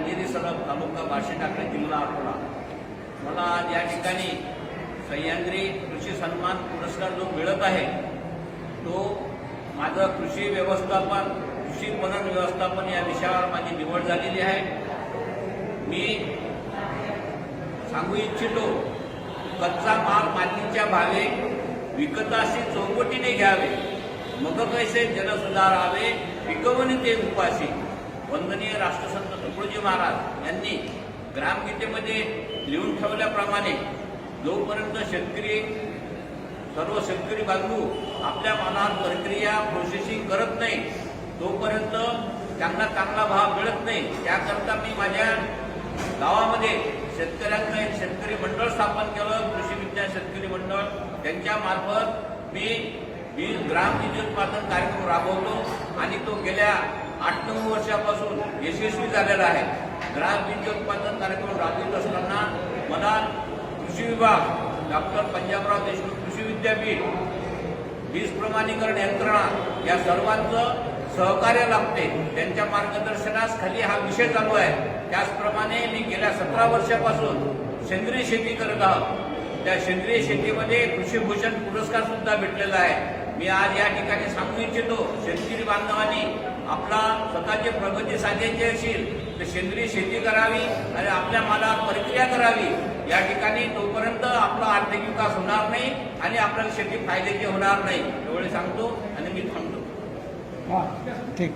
अंधेरी सलग तालुका बार्शी टाकळी जिल्हा अकोला। मला आज या ठिकाणी सह्याद्री कृषी सन्मान पुरस्कार जो मिळत आहे तो माझं कृषी व्यवस्थापन कृषी पणन व्यवस्थापन या विषयावर माझी निवड झालेली आहे। मी सांगू इच्छितो कच्चा माल मातीच्या भावे विकताशी चौकटीने घ्यावे, मग कैसे जन सुधारावे पिकवणे ते उपाशी। वंदनीय राष्ट्रसंत तुकडोजी महाराज यांनी ग्रामगीतेमध्ये लिहून ठेवल्याप्रमाणे जोपर्यंत सर्व शेतकरी बांधव आपल्या मालावर प्रक्रिया प्रोसेसिंग करत नाही तोपर्यंत त्यांना चांगला भाव मिळत नाही। त्याकरता मी माझ्या गावामध्ये शेतकऱ्यांचं एक शेतकरी मंडळ स्थापन केलं, कृषी विज्ञान शेतकरी मंडळ। त्यांच्या मार्फत मी ग्राम बीज उत्पादन कार्यक्रम राबवतो आणि तो गेल्या 8-9 वर्षापासून यशस्वी झालेला आहे। ग्राम बीज उत्पादन कार्यक्रम राबवित असताना मला कृषी विभाग, डॉक्टर पंजाबराव देशमुख कृषी विद्यापीठ, बीज प्रमाणीकरण यंत्रणा या सर्वांचं सहकार्य लागते। त्यांच्या मार्गदर्शनास खाली हा विषय चालू आहे। त्याचप्रमाणे मी गेल्या 17 वर्षापासून सेंद्रिय शेती करत आहोत। त्या सेंद्रिय शेतीमध्ये कृषी भूषण पुरस्कार सुद्धा भेटलेला आहे। मी आज या ठिकाणी सांगू इच्छितो शेतकरी बांधवांनी आपला स्वतःची प्रगती साधायची असेल तर सेंद्रिय शेती करावी आणि आपल्या मालावर प्रक्रिया करावी। या ठिकाणी तोपर्यंत आपला आर्थिक विकास होणार नाही आणि आपल्याला शेती फायद्याची होणार नाही एवढे सांगतो आणि मी थांबतो। ठीक।